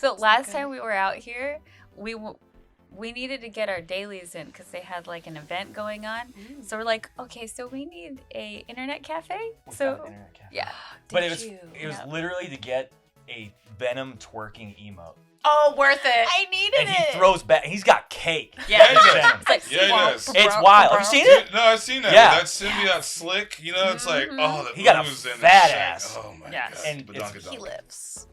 So last time we were out here, we needed to get our dailies in because they had like an event going on. So we're like, okay, so we need a internet cafe. We So found an internet cafe. yeah, But it was literally to get a Venom twerking emote. Oh, worth it. I needed And he throws back. He's got cake. Yeah, he does. Venom. It's like, Yeah, he does. It's wild. Have you seen it? No, I've seen that. Yeah. That symbiote slick, you know, it's like, oh, the He got a ooze and the fat shank. ass. Oh my Yes. god. And Badonka He donk. lives.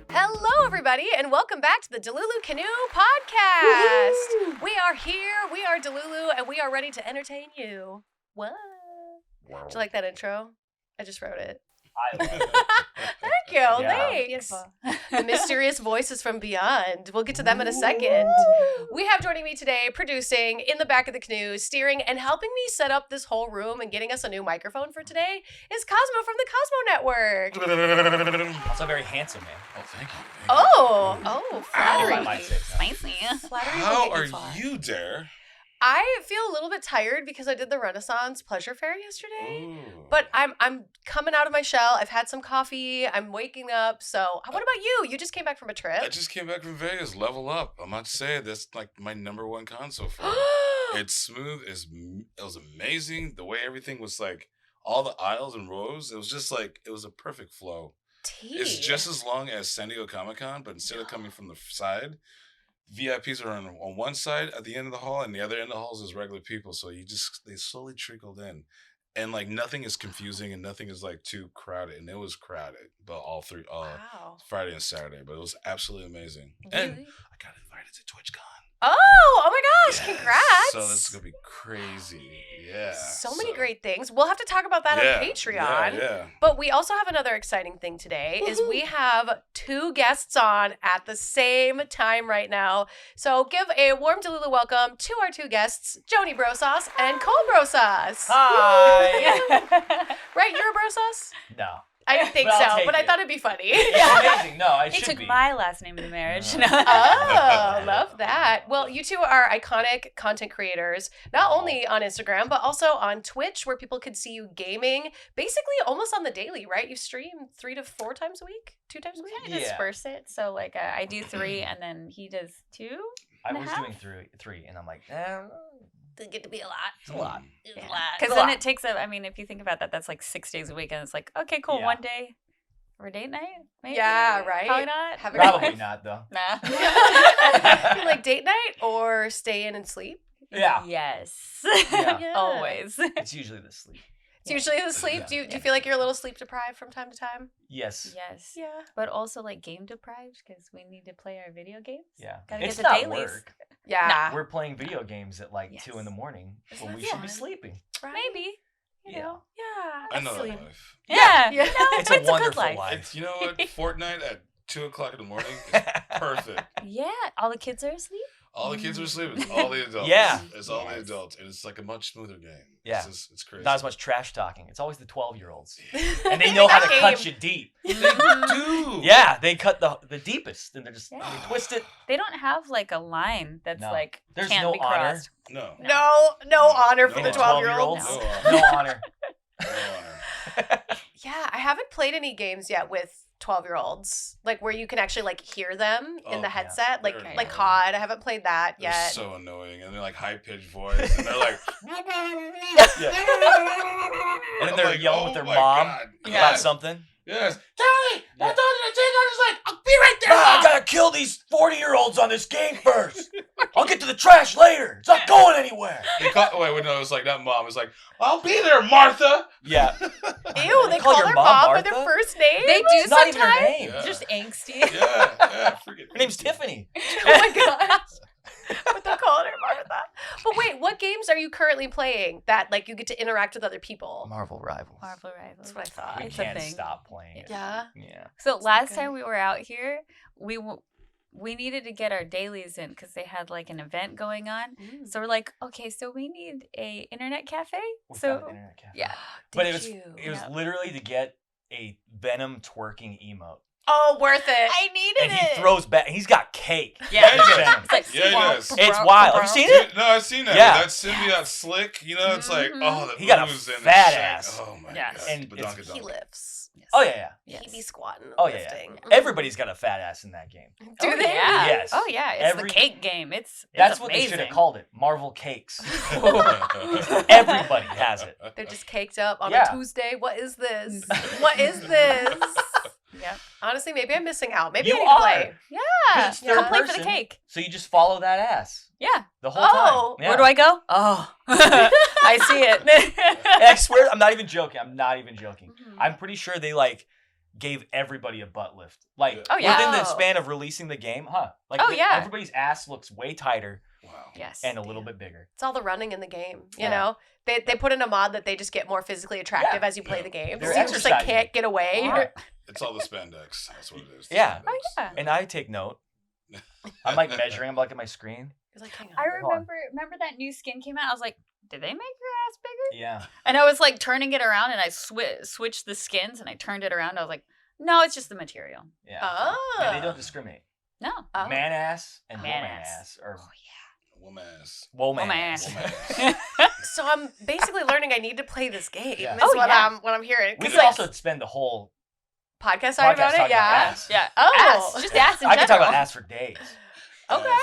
Hello, everybody, and welcome back to the Delulu Canoe podcast. Woo-hoo. We are here, we are Delulu, and we are ready to entertain you. What? Wow. Do you like that intro? I just wrote it. I love it. Thank you. Yeah. Thanks. beautiful. The mysterious voices from beyond. We'll get to them in a second. We have joining me today, producing in the back of the canoe, steering, and helping me set up this whole room and getting us a new microphone for today is Cosmo from the Cosmo Network. Also very handsome, man. Oh, thank you. Oh, I flattery. might say so. Spicy. Flattery will How get are far. you, Dare? I feel a little bit tired because I did the Renaissance Pleasure Fair yesterday. Ooh. But I'm coming out of my shell. I've had some coffee. I'm waking up. So, what about you? You just came back from a trip. I just came back from Vegas. Level up. I'm not saying that's like my number one con so far. It's smooth. It was amazing. The way everything was like, all the aisles and rows. It was just like it was a perfect flow. Tea. It's just as long as San Diego Comic-Con, but instead of coming from the side, VIPs are on one side at the end of the hall, and the other end of the halls is regular people. So they slowly trickled in, and like nothing is confusing and nothing is like too crowded. And it was crowded, but all three, Wow. Friday and Saturday, but it was absolutely amazing. And Really? I got invited to TwitchCon. Oh my gosh, Yes. congrats. So this is gonna be crazy. Yeah. So many great things. We'll have to talk about that on Patreon. Yeah. But we also have another exciting thing today is we have two guests on at the same time right now. So give a warm Delulu welcome to our two guests, Joanie Brosas and Cole Brosas. Hi. Right, you're a Brosas? No. I didn't think But I'll so, take but I it. thought it'd be funny. It's amazing. No, it He should took be. my last name in the marriage. No. Oh, love that. Well, you two are iconic content creators, not only on Instagram, but also on Twitch, where people could see you gaming basically almost on the daily, right? You stream 3 to 4 times a week? 2 times a week? Kind of disperse it. So like I do 3 and then he does 2. I and a was half? doing three, and I'm like, They get to be a lot. it's a lot. It's a Yeah. lot. Because a then lot. it takes up, I mean, if you think about that, that's like 6 days a week. And it's like, okay, cool. Yeah. One day for date night? Maybe. Yeah, right. Probably not. Have a Probably not though. Nah. You like date night or stay in and sleep? Yeah. Yes. Yeah. Always. It's usually the sleep. It's usually the sleep. Do you feel like you're a little sleep deprived from time to time? Yes. Yes. Yeah. But also like game deprived because we need to play our video games. Yeah. Gotta It's get the not dailies. work. Yeah. We're playing video games at like 2 in the morning Isn't when that we should be fun? sleeping. Right? Maybe. You Yeah. know. Yeah. I know Absolutely. that life. Yeah. Yeah. You know, It's a good wonderful life. life. It's, you know what? Fortnite at 2 o'clock in the morning is perfect. Yeah. All the kids are asleep. All the kids are asleep. It's all the adults. Yeah. It's all the Yes. adults. And it's like a much smoother game. Yeah. It's crazy. Not as much trash talking. It's always the 12-year-olds. And They they know how to got cut game. you deep. They do. Yeah, they cut the deepest and they're just Yeah. they twist it. They don't have like a line that's No. like There's can't no be honor. crossed. No. No honor for No the honor. 12-year-olds. No. No honor. No honor. Yeah, I haven't played any games yet with 12-year-olds, like where you can actually like hear them in Oh, the yeah. headset, like They're like annoying. COD. I haven't played that They're yet. so annoying. And they're like high pitched voice. And they're like, And then they're like, yelling oh with their my mom God. about Yes. something. Yes. Johnny! Yeah. I told you to take. I was like, I'll be right there. I Mom." gotta kill these 40-year-olds on this game first. I'll get to the trash later. It's not going anywhere. They call, wait, no, it's like not mom. It's like, I'll be there, Martha. Yeah. Ew, They they call call your their mom mom by their Martha? first name. They do It's not even her sometimes. name. Yeah. Just angsty. Yeah, freaking. Her name's Tiffany. Oh my god. But they're calling her Martha. But wait, what games are you currently playing that like you get to interact with other people? Marvel Rivals. Marvel Rivals. That's what I thought. We It's a can't thing. stop playing it. Yeah. Yeah. So last good. time we were out here, we needed to get our dailies in because they had like an event going on. So we're like, okay, so we need a internet cafe. We So found an internet cafe. yeah, But Did it was you? it was Yeah. literally to get a Venom twerking emote. Oh, worth it. I needed And he it. throws back. He's got cake. Yeah, he does. Venom. It's like, Yeah, he does. It's wild. Have you seen it? No, I've seen that. Yeah. That symbiote slick, it's like, Mhm. the He got a ooze and the fat shag. ass. Oh my Yes. god. And Badonkadonk. He lifts. Oh, yeah. Yes. He be squatting. Oh, yeah. Lifting. Everybody's got a fat ass in that game. Do Oh, they? Yeah. Yes. Oh yeah. It's Every- the cake game. It's That's what amazing. they should have called it. Marvel Cakes. Everybody has it. They're just caked up on Yeah. a Tuesday. What is this? What is this? Yep. Honestly, maybe I'm missing out. Maybe You I need to are. play. Yeah. It's third Come play for the person. cake. So you just follow that ass Yeah. the whole Oh. time. Yeah. Where do I go? Oh. I see it. And I swear, I'm not even joking. Mhm. I'm pretty sure they like gave everybody a butt lift. Like Oh, yeah. within the Oh. span of releasing the game, Like Oh, yeah. everybody's ass looks way tighter Wow. Yes. and a little bit bigger. It's all the running in the game, you Yeah. know? They put in a mod that they just get more physically attractive Yeah. as you play Yeah. the game. They're So you just like exercising. can't get away. Right. It's all the spandex. That's what it is. the Yeah. spandex. Oh, yeah. And I take note. I'm like measuring. I'm looking at my screen. You're like, hang on. I Hold on. remember that new skin came out. I was like, did they make your ass bigger? Yeah. And I was like turning it around, and I switched the skins, and I turned it around. I was like, no, it's just the material. Yeah. Oh. Yeah, they don't discriminate. No. Oh. Man ass and Man woman ass. ass. Or Woman ass. woman Woman ass. Woman So I'm basically learning I need to play this game. Yeah. Is Oh, what yeah. I'm hearing. We 'Cause, could like, also spend the whole podcast talking about podcast it. talking Yeah. about ass. Yeah. Oh. Ass. Just ass in I could talk general. about ass for days. Okay.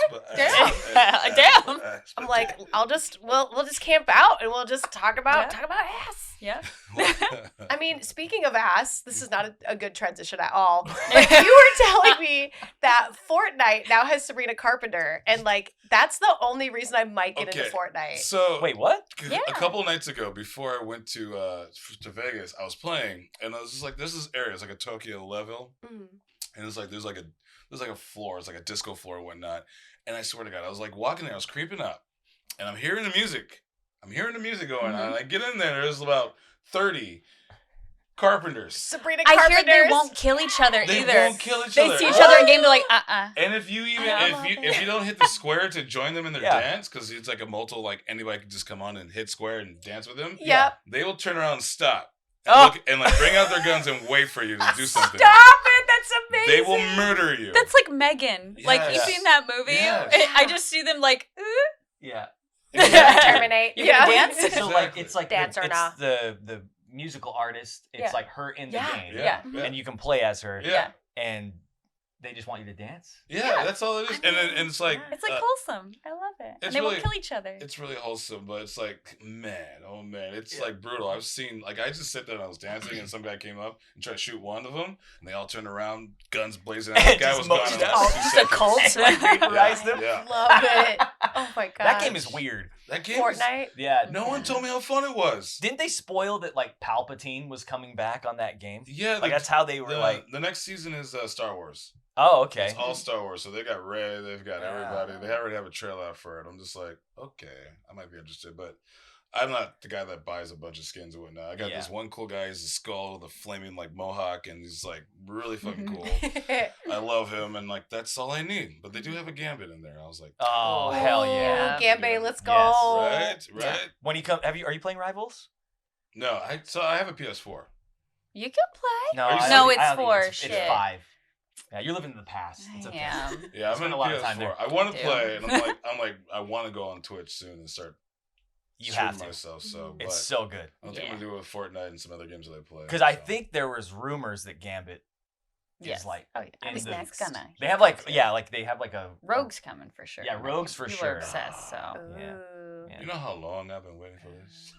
Damn. I'm like, we'll just camp out and we'll just talk about Yeah. ass. Yeah. I mean, speaking of ass, this is not a good transition at all. But you were telling me that Fortnite now has Sabrina Carpenter, and like that's the only reason I might get into Okay. Fortnite. So Wait, what? Yeah. a couple nights ago, before I went to Vegas, I was playing, and I was just like, "This is area. It's like a Tokyo level, Mm. and it's like there's like a floor. It's like a disco floor and whatnot." And I swear to God, I was like walking there. I was creeping up, and I'm hearing the music. Going on. And I get in there. There's about 30 carpenters. Sabrina I Carpenter. hear they won't kill each other They either. won't kill each They other. see each other in game. They're like, And if you even I love if you don't hit the square to join them in their Yeah. dance, because it's like a multiple, like anybody can just come on and hit square and dance with them. Yep. They will turn around and stop. And Oh. look and like bring out their guns and wait for you to do something. Stop it! That's amazing. They will murder you. That's like Megan. Like you Yes. seen that movie? Yes. I just see them like, Yeah. Terminate. You gonna dance? So like it's like Dance or it's not. the musical artist. It's Yeah. like her in the Yeah. game. Yeah. And you can play as her. Yeah. And they just want you to dance. Yeah, that's all it is. And it's like it's like wholesome. I love it. it's And they won't really- kill each other. it's really wholesome, but it's like, man, oh man, it's like brutal. I've seen, like, I just sit there and I was dancing, and some guy came up and tried to shoot one of them, and they all turned around, guns blazing out. The guy Just was gone motioned in like out. 2 Just a seconds. cult. Vaporized them. Yeah. Love it. Oh my god. That game is weird. That game is- Fortnite. Yeah. no one told me how fun it was. Didn't they spoil that like Palpatine was coming back on that game? Yeah, Like that's how they were like. the next season is Star Wars. Oh, okay. It's all Star Wars, so they got Rey, they've got everybody. Yeah. They already have a trailer out for it. I'm just like, okay, I might be interested, but I'm not the guy that buys a bunch of skins and whatnot. I got Yeah. this one cool guy. He's a skull with a flaming like mohawk, and he's like really fucking Mhm. cool. I love him, and like that's all I need. But they do have a Gambit in there. I was like, Oh hell yeah! Gambit, let's go. Yes. right. When you come, are you playing Rivals? No, I have a PS4. You can play. No, Are you I serious? don't No, think- I it's don't think 4. It's Shit. 5. Yeah, you're living in the past. It's okay. Yeah. Yeah, I'm Spend in a lot of time there. PS4. I want to Dude. play, and I'm like, I want to go on Twitch soon and start You shooting have to. myself. So, It's but so good. I don't think I'm gonna do it with Fortnite and some other games that I play. Because I so. think there was rumors that Gambit Yes. is like Oh yeah. I in mean, the- that's gonna. they have like like they have like a Rogue's coming for sure. Yeah, Rogue's for People sure. are obsessed. So. Yeah. Ooh. Yeah. You know how long I've been waiting for this?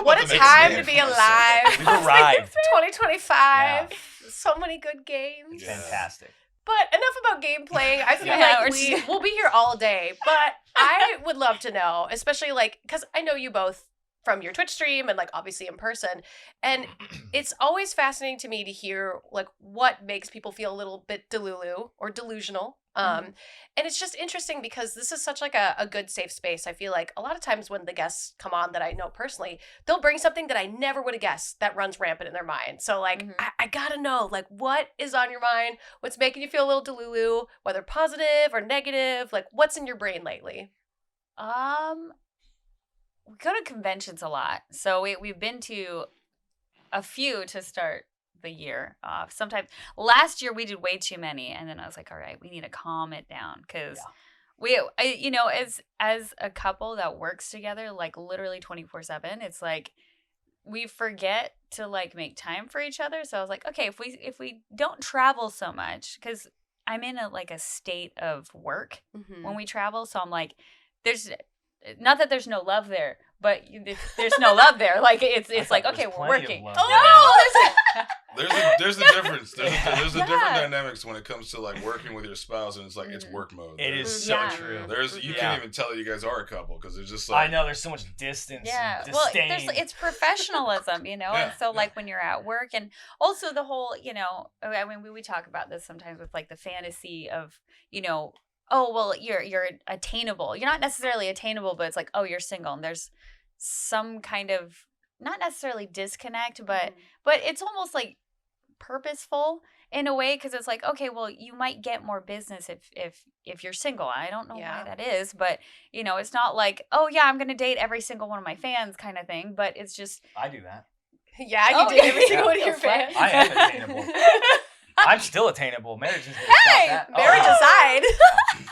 What a The next time day to be for myself. alive. We've arrived. 2025. So many good games. Yeah. Fantastic. But enough about game playing. I feel Yeah, like we're just- we'll be here all day. But I would love to know, especially like, because I know you both from your Twitch stream and like obviously in person. And it's always fascinating to me to hear like what makes people feel a little bit delulu or delusional. And it's just interesting because this is such like a good safe space. I feel like a lot of times when the guests come on that I know personally, they'll bring something that I never would have guessed that runs rampant in their mind. So like Mhm. I gotta know like what is on your mind, what's making you feel a little delulu, whether positive or negative, like what's in your brain lately? We go to conventions a lot, so we've been to a few to start the year off. Sometimes last year we did way too many, and then I was like, all right, we need to calm it down because as a couple that works together, like literally 24/7, it's like we forget to like make time for each other. So I was like, okay, if we don't travel so much, because I'm in a state of work when we travel, so I'm like, there's not that there's no love there, but there's no love there. Like it's like, okay, we're working. Oh no, There's a difference. There's a different dynamics when it comes to like working with your spouse, and it's like it's work mode. It is so true. You can't even tell you guys are a couple because it's just like I know there's so much distance. Yeah, and well, disdain. it's professionalism, and so like when you're at work, and also the whole, I mean, we talk about this sometimes with like the fantasy of, oh well, you're attainable. You're not necessarily attainable, but it's like, oh, you're single, and there's some kind of not necessarily disconnect, but it's almost like purposeful in a way, because it's like, okay, well, you might get more business if you're single. I don't know why that is, but it's not like, oh yeah, I'm gonna date every single one of my fans kind of thing, but it's just I do that. Yeah, you date every single one of your fans. I am attainable. I'm still attainable. Marriage is Hey, marriage aside.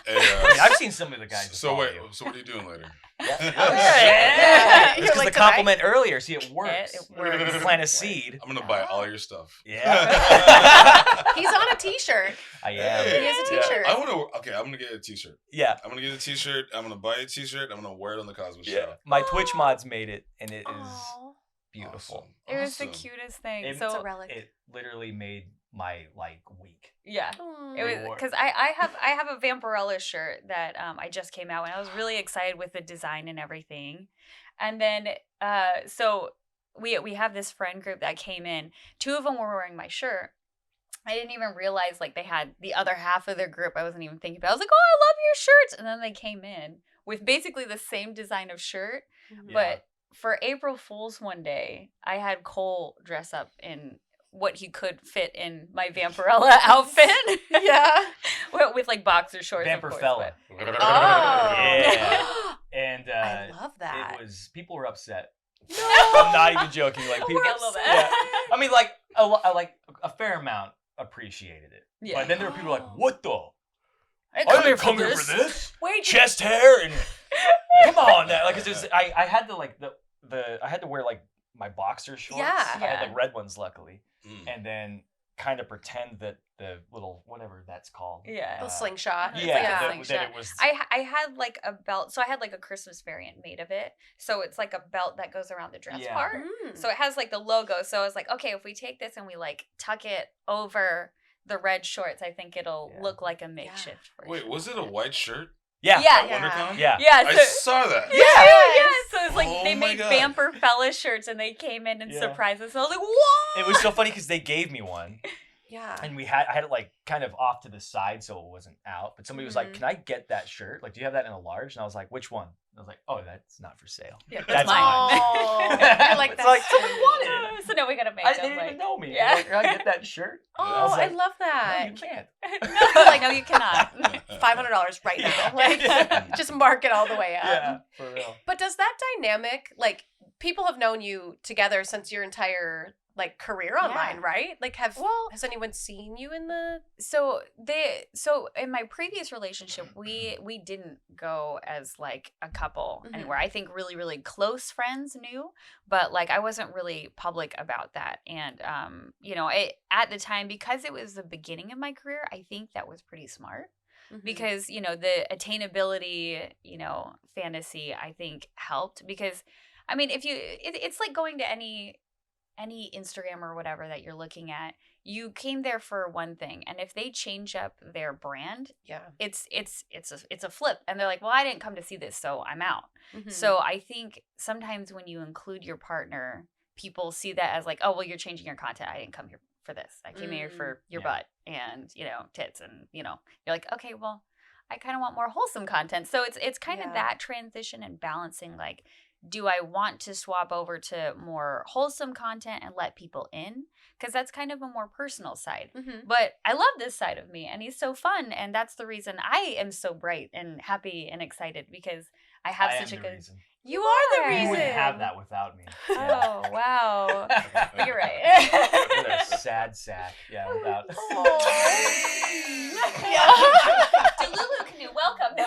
Hey, I've seen some of the guys. so wait, so what are you doing later? It's You're because like the compliment earlier. See, it It works. works. You plant a seed. I'm gonna buy all your stuff. Yeah. He's on a t-shirt. I am. He has a t-shirt. I'm gonna get a t-shirt. Yeah. I'm gonna get a t-shirt. I'm gonna buy a t-shirt. I'm gonna wear it on the Cosby Yeah. Show. My Twitch mods made it, and it is Aw. beautiful. It was the Awesome. cutest thing. It's It's a So relic. It literally made my week. yeah. Aw. It was because I have a Vampirella shirt that I just came out, and I was really excited with the design and everything. And then so we have this friend group that came in. 2 of them were wearing my shirt. I didn't even realize like they had the other half of their group. I wasn't even thinking about it. I was like, oh, I love your shirts. And then they came in with basically the same design of shirt. But for April Fool's one day, I had Cole dress up in what he could fit in my Vampirella outfit. Yeah. with like boxer shorts. Of course, Vampirella. but- Oh. Yeah. And I love that. it was people were upset. No. I'm not even joking. Like people, We're upset. yeah. I mean, like a fair amount appreciated it. Yeah. But then there were people like, "What the? I I didn't come here for this. Wait. Chest hair and come on, that like it's just I had to like I had to wear like my boxer shorts. Yeah. I had Yeah. like red ones, luckily, Mm. and then kind of pretend that the little whatever that's called. Yeah. The slingshot. It's Yeah, like a that slingshot. it was. I had like a belt, so I had like a Christmas variant made of it. So it's like a belt that goes around the dress Yeah. part. Mm. So it has like the logo. So I was like, okay, if we take this and we like tuck it over the red shorts, I think it'll Yeah. look like a makeshift version. Wait, was it a white shirt yeah. Yeah. at WonderCon? Yeah. Yeah, I so, saw that. yeah. So it's like Oh they my made God. Vampirella shirts and they came in and Yeah. surprised us. And I was like, what? It was so funny because they gave me one, Yeah. and I had it like kind of off to the side so it wasn't out. But somebody was like, Mhm. "Can I get that shirt? Like, do you have that in a large?" And I was like, "Which one?" And I was like, "Oh, that's not for sale." Yeah, That's mine. Oh. You're like, It's that's like so somebody wanted it. So now we gotta make They them didn't like. even know me. Yeah. Like, can I get that shirt? Oh, I was I like, love No, that. you can't. No, like no, you cannot. $500 right now. Like, just mark it all the way up. Yeah, for real. But does that dynamic, like, people have known you together since your entire like career online, right? Like, has anyone seen you in the? So in my previous relationship, we didn't go as like a couple Mhm. anywhere. I think really, really close friends knew, but like I wasn't really public about that. And at the time, because it was the beginning of my career, I think that was pretty smart. Because the attainability fantasy I think helped, because I mean if it's like going to any Instagram or whatever that you're looking at, you came there for one thing, and if they change up their brand, Yeah. it's a flip, and they're like, well, I didn't come to see this, so I'm out. Mhm. So I think sometimes when you include your partner, people see that as like, oh well, you're changing your content, I didn't come here for this, I came here for your Yeah. butt and tits, and you're like, okay, well, I kind of want more wholesome content. So it's kind of Yeah. that transition and balancing, like, do I want to swap over to more wholesome content and let people in? Because that's kind of a more personal side. Mhm. But I love this side of me, and he's so fun, and that's the reason I am so bright and happy and excited, because I have I such a am the good. reason. You are the You reason. You wouldn't have that without me. Oh wow, you're right. There's sad sack. Yeah, without. Delulu Canoe, welcome. We're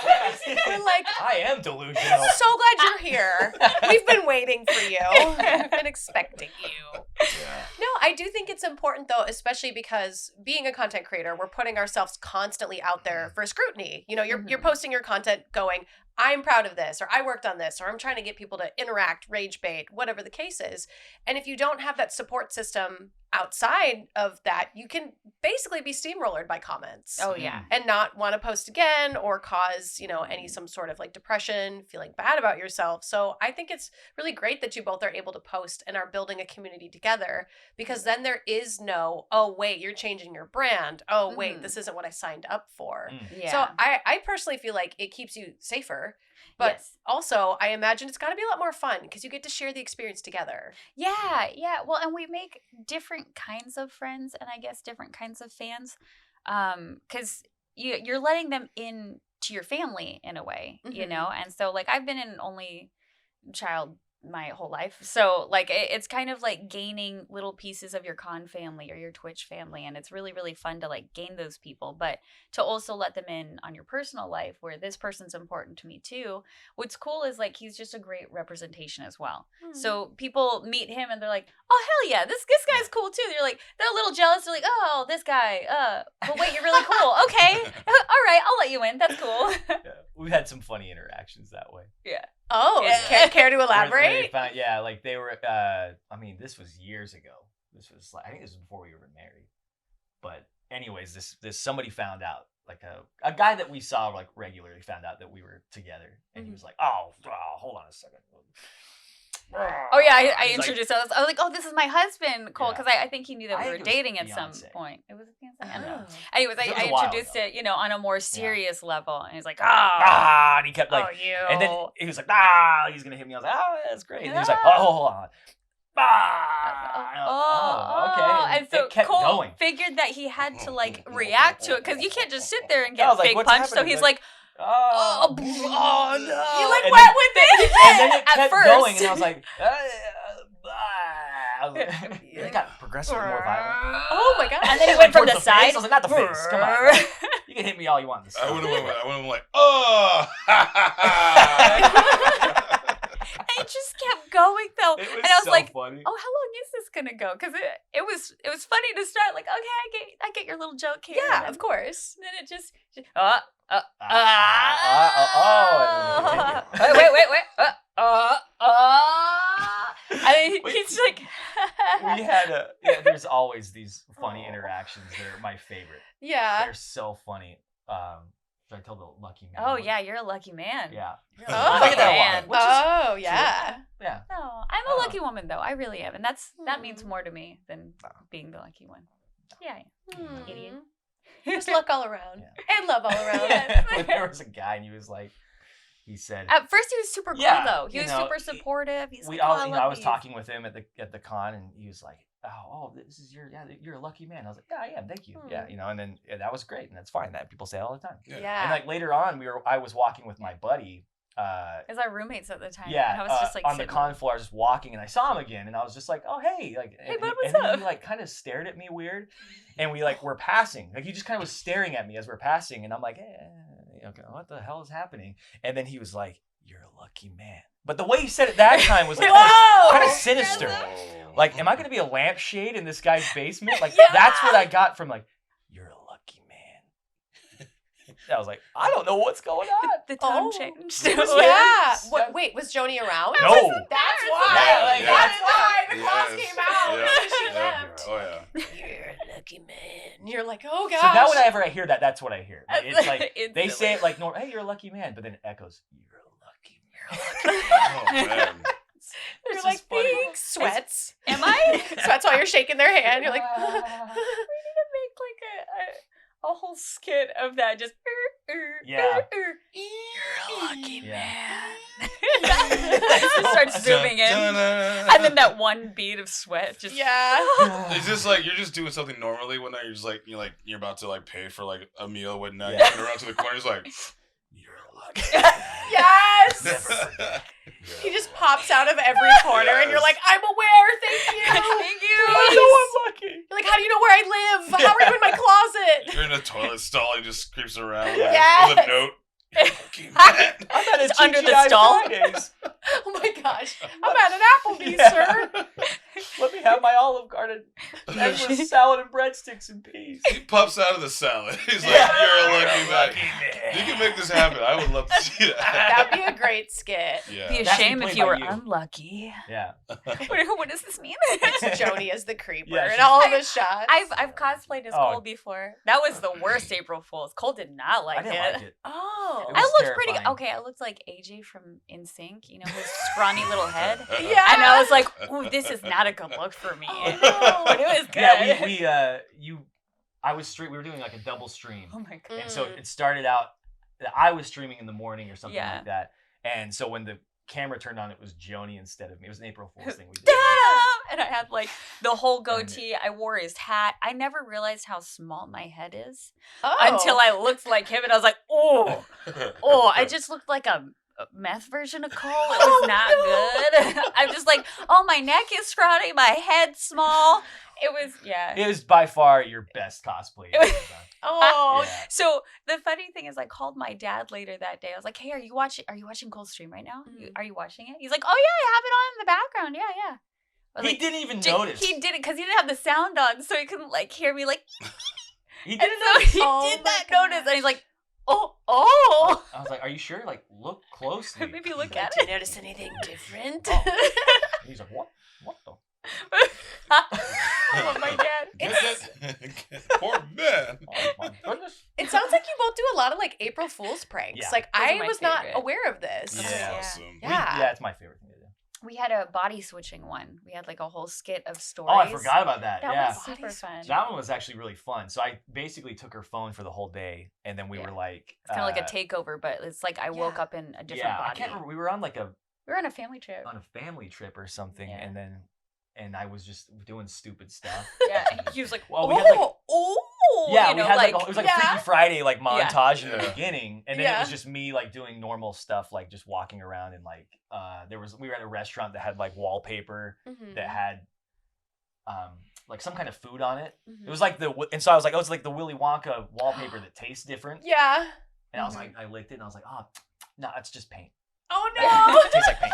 like, I am delusional. so glad you're here. We've been waiting for you. We've been expecting you. Yeah. No, I do think it's important though, especially because being a content creator, we're putting ourselves constantly out there for scrutiny. You know, you're posting your content going, I'm proud of this, or I worked on this, or I'm trying to get people to interact, rage bait, whatever the case is. And if you don't have that support system outside of that, you can basically be steamrollered by comments. Oh yeah. And not want to post again or cause, you know, some sort of like depression, feeling bad about yourself. So I think it's really great that you both are able to post and are building a community together, because then there is no, oh, wait, you're changing your brand. Oh, wait, this isn't what I signed up for. Yeah. So I personally feel like it keeps you safer. But also, I imagine it's got to be a lot more fun because you get to share the experience together. Yeah. Well, and we make different kinds of friends and I guess different kinds of fans, because you're letting them in to your family in a way, you know? And so, like, I've been an only child my whole life. So, like, it's kind of like gaining little pieces of your con family or your Twitch family. And it's really, really fun to, like, gain those people. But to also let them in on your personal life where this person's important to me, too. What's cool is, like, he's just a great representation as well. So people meet him and they're like, oh, hell yeah, this guy's cool, too. They're a little jealous. They're like, oh, this guy. But wait, you're really cool. Okay. All right, I'll let you in. That's cool. Yeah. We've had some funny interactions that way. Yeah. Oh, care to elaborate? Like they were, I mean, this was years ago. This was like, I think this was before we were married. But anyways, this somebody found out, like a guy that we saw like regularly found out that we were together. And he was like, oh, hold on a second. Oh yeah, I introduced us. I was like, "Oh, this is my husband, Cole," because I think he knew that we were dating at some point. It was Beyonce. I don't know. Anyways, I introduced it, you know, on a more serious level, and he's like, and he kept like, you. And then he was like, he's gonna hit me. I was like, that's great. And he was like, hold on. Okay. And so it kept Cole going. figured that he had to like react to it because you can't just sit there and get fake punched. So he's like, oh no! You like went with it, and then it kept going, and I was like, it got progressively more violent. Oh my god! And then he went from the Face. side. I was like, not the face. Come on, you can hit me all you want. I would have went like, oh. And it just kept going though, It was and I was so like, funny. "Oh, how long is this gonna go?" Because it was funny to start like, okay, I get your little joke here. Yeah, and of course. then it just Wait. I mean, he's like, We had there's always these funny interactions. They're my favorite. Yeah. They're so funny. Should I tell the lucky man? oh one? yeah, you're a lucky man. Yeah. Oh, I get that a lot, which is oh yeah. true. Yeah. No, I'm a lucky woman though. I really am, and that means more to me than being the lucky one. Yeah. Idiot. Just luck all around and love all around. When there was a guy and he said At first, he was super cool though. He was super supportive. He's like, I was talking with him at the con, and he was like, "Oh, this is you're a lucky man." I was like, "Yeah, I am. Thank you." Yeah, and then that was great, and that's fine. That people say all the time. Yeah. And like later on, I was walking with my buddy. As our roommates at the time. Yeah, and I was just like on the con floor, I was just walking, and I saw him again, and I was just like, "Oh, hey!" Like, hey, bud, what's and up? then he like kind of stared at me weird, and we like were passing. Like he just kind of was staring at me as we're passing, and I'm like, okay, what the hell is happening? And then he was like, "You're a lucky man." But the way he said it that time was like kind of sinister. Like, am I gonna be a lampshade in this guy's basement? Like, that's what I got from like, "You're a lucky man." I was like, I don't know what's going on. The tone changed. Yeah. Wait, was Joanie around? No. That's why. That's why the claws Yes. came out. Yeah. She left. Oh yeah. You're a lucky man. You're like, oh gosh. So now whenever I hear that, that's what I hear. Like, it's like they Instantly. say it like, "Hey, you're a lucky man," but then it echoes, "You're a lucky man." Oh man. You're It's like, just funny. thanks. Sweats. Am I? Sweats while you're shaking their hand. You're like, We need to make like a whole skit of that. Just Yeah. You're a lucky Yeah. man. Just start zooming in, and then that one bead of sweat just. yeah. It's just like you're just doing something normally one night. You're just like you're about to like pay for like a meal one night. Yeah. You turn around to the corner. It's like you're lucky. Yes. He just pops out of every corner, and you're like, I'm aware. Thank you. Thank you. I'm so unlucky. You're like, how do you know I live. How are you in my closet? You're in a toilet stall and just creeps around with, Yes. with a note. You're a lucky man. I'm at It's under the TGI stall. Fridays. Oh my gosh. I'm at an Applebee's, Yeah. sir. Let me have my Olive Garden endless salad and breadsticks and peas. He pops out of the salad. He's like, Yeah. you're a lucky You're a man. lucky man. You can make this happen. I would love to see that. That'd be a great skit. Yeah. Be a That's shame played if you by were you. unlucky. Yeah. What does this mean? It's Joanie as the creeper Yeah, in she's- all of his shots. I've cosplayed as Oh. Cole before. That was the worst April Fool's. Cole did not like I didn't it. like it. Oh. It I was looked pretty good. terrifying. Okay, I looked like AJ from NSYNC, you know, his scrawny little head. Yeah. And I was like, ooh, this is not a good look for me. Oh, no. But it was good. Yeah, we were doing like a double stream. Oh my god. And so it started out that I was streaming in the morning or something Yeah. like that. And so when the camera turned on, it was Joanie instead of me. It was an April Fool's thing we did. Ta-da! And I had like the whole goatee. I wore his hat. I never realized how small my head is until I looked like him, and I was like, oh, I just looked like a meth version of Cole. It was not good. I'm just like, oh, my neck is scrawny, my head's small. It was, yeah. It was by far your best cosplay. It was- you've ever done. Oh, Yeah. So the funny thing is, I called my dad later that day. I was like, "Hey, are you watching Cole's stream right now? Mhm. Are you watching it?" He's like, "Oh yeah, I have it on in the background. Yeah." I was He like, didn't even notice. He did it because he didn't have the sound on, so he couldn't like hear me. Like, He and didn't so notice. he Oh did my not notice, and he's like, "Oh." I was like, "Are you sure? Like, look closely." Maybe look Like, at do you it. notice anything different? Oh. He's like, "What? What the?" Oh my god. Poor man. Oh my goodness. It sounds like you both do a lot of like April Fool's pranks. Yeah. Like Those are I my was not favorite. aware of this. This Yeah. is awesome. Yeah. Yeah, it's my favorite thing to do. We had a body switching one. We had like a whole skit of stories. Oh, I forgot about that. That yeah. was super Body fun. That one was actually really fun. So I basically took her phone for the whole day, and then we Yeah. were like, It's kind of like a takeover, but it's like I woke Yeah. up in a different yeah, I body. can't remember. We were on like We were on a family trip. on a family trip or something, Yeah. and I was just doing stupid stuff. Yeah, he was like, Well, we had, like- Yeah, you know, we had like, it was like yeah. a Freaky Friday like Yeah. montage in the Yeah. beginning, and then it Yeah. was just me like doing normal stuff, like just walking around and like we were at a restaurant that had like wallpaper Mhm. that had like some kind of food on it. Mhm. It was like and so I was like, oh, it's like the Willy Wonka wallpaper that tastes different. Yeah. And I was Mhm. like, I licked it and I was like, oh, no, it's just paint. Oh It tastes no. like paint.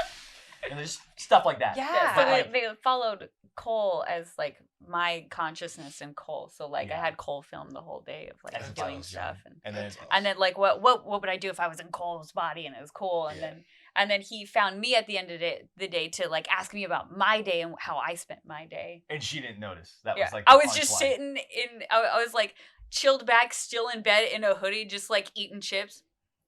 And there's stuff like that. Yeah. Yeah, But, so like, they followed Cole as like my consciousness and Cole. So like I Yeah. had Cole film the whole day of like That's doing awesome. stuff, and then That's awesome. and then like what would I do if I was in Cole's body and it was cool, and Yeah. then he found me at the end of the day to like ask me about my day and how I spent my day. and she didn't notice. That Yeah, was like I the was just punchline. sitting in. I was like chilled back, still in bed in a hoodie, just like eating chips.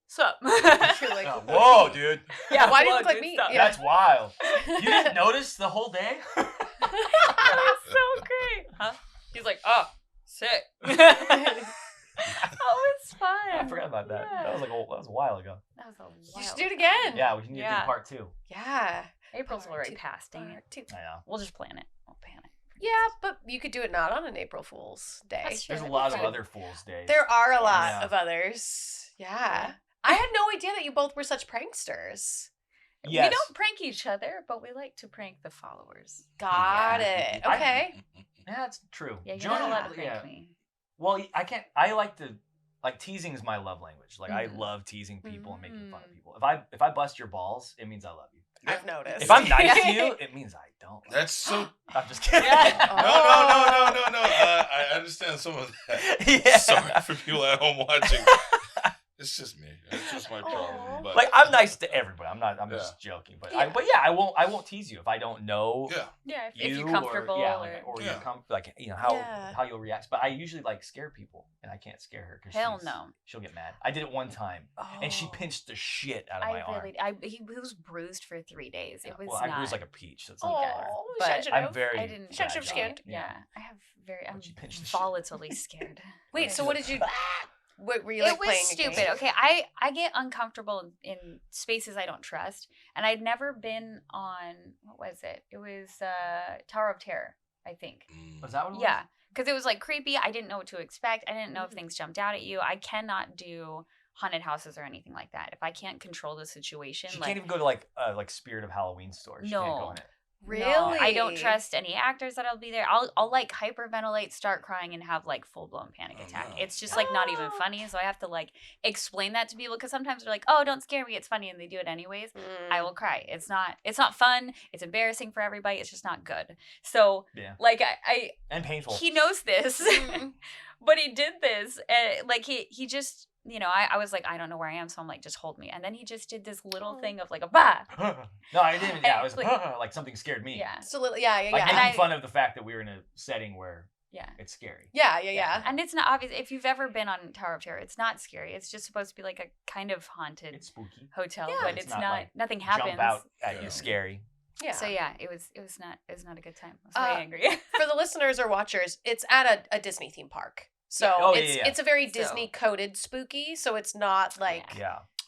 Sup? You're like, Oh, whoa, dude. Yeah, Why do you whoa, look like dude, me? stop. Yeah. That's wild. You didn't notice the whole day? That was so great. Huh? He's like, oh, sick. That was fun. I forgot about that. Yeah. That was a while ago. That was a You wild. should do it again. Yeah, we need to Yeah. do part 2. Yeah. April's Part already two. passed. Dang it. Part two. I know. We'll just plan it. We'll plan it. Yeah, but you could do it not on an April Fool's Day. That's true. There's a lot of True. other Fool's Days. There are a lot Yeah. of others. Yeah. I had no idea that you both were such pranksters. Yes. We don't prank each other, but we like to prank the followers. Got Yeah. it. I- Okay. Yeah, that's true. Yeah, you're Joanie- not allowed to prank yeah. me. Well, I can't. I like to. Like, teasing is my love language. Like, I Mhm. love teasing people and making fun of Mhm. people. If I bust your balls, it means I love you. I've noticed. If I'm nice to you, it means I don't. That's so. I'm just kidding. Yeah. No. I understand some of that. Yeah. Sorry for people at home watching. It's just me. It's just my Aw. problem. But Like, I'm nice to everybody. I'm not. I'm Yeah. just joking. But Yeah. I won't tease you if I don't know yeah, Yeah, if you you're comfortable. or, yeah, or, or Yeah. you're like Yeah. how you'll react. But I usually like scare people, and I can't scare her because Hell no. she'll get mad. I did it one time, and she Oh. pinched the shit out of my arm. he was bruised for 3 days. It was well, not. I bruised like a peach. So it's not bad. Oh, But sensitive. I'm very. I didn't. Sensitive fragile. skinned. Yeah, I have very. I'm But she pinched the shit. volatilely scared. Wait, so what did you? What were you like It was playing? a stupid. game? Okay, I get uncomfortable in spaces I don't trust, and I'd never been on. What was it? It was Tower of Terror, I think. Was that what it was? Yeah, because it was like creepy. I didn't know what to expect. I didn't know if Mhm. things jumped out at you. I cannot do haunted houses or anything like that. If I can't control the situation, She like can't even go to like Spirit of Halloween store. She can't go No. in it. Really? No, I don't trust any actors that'll be there. I'll like hyperventilate, start crying, and have like full blown panic attack. no. It's just like not even funny. So I have to like explain that to people because sometimes they're like, "Oh, don't scare me, it's funny," and they do it anyways. I will cry. It's not fun. It's embarrassing for everybody. It's just not good. So like I and painful. he knows this, but he did this, and like he just. I was like, I don't know where I am, so I'm like, just hold me. And then he just did this little thing of like a bah. No, I didn't. Yeah, I was like, like something scared me. Yeah. So yeah. Like making fun of the fact that we were in a setting where it's scary. Yeah. And it's not obvious. If you've ever been on Tower of Terror, it's not scary. It's just supposed to be like a kind of haunted spooky hotel, Yeah. but it's not like, nothing happens. Jump out at you scary. Yeah. So it was not a good time. I was very angry. For the listeners or watchers, it's at a Disney theme park. So it's a very Disney coded spooky, so it's not like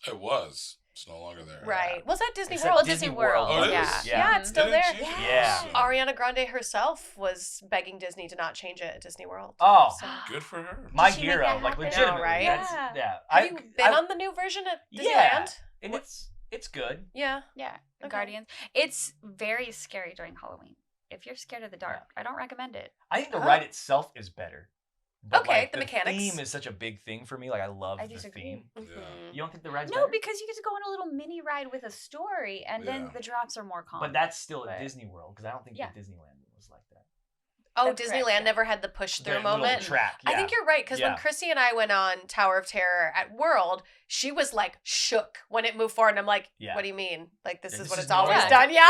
It was. It's no longer there. Right. Was that Disney It's World? at Disney World. Oh, it yeah. is? Yeah, it's still there. Yeah. Ariana Grande herself was begging Disney to not change it at Disney World. Oh, So- Good for her. my Did she make hero, that like happen? legitimately. No, right? Yeah. Have you been on the new version at Disneyland? and it's good. Yeah. Yeah. Okay. Guardians. It's very scary during Halloween. If you're scared of the dark, I don't recommend it. I think the ride itself is better. But Okay, like, the mechanics. theme is such a big thing for me. Like I love the disagree. theme. Mhm. You don't think the ride's No, better? because you get to go on a little mini ride with a story, and then the drops are more calm. But that's still But- at Disney World because I don't think Yeah. the Disneyland was like that. Oh, That's Disneyland correct, never had the push The through little moment. track. I think you're right, because when Yeah. Chrissy and I went on Tower of Terror at World, she was like shook when it moved forward. And I'm like, Yeah. what do you mean? Like, this Yeah, is this what is it's always normal. done? Yeah.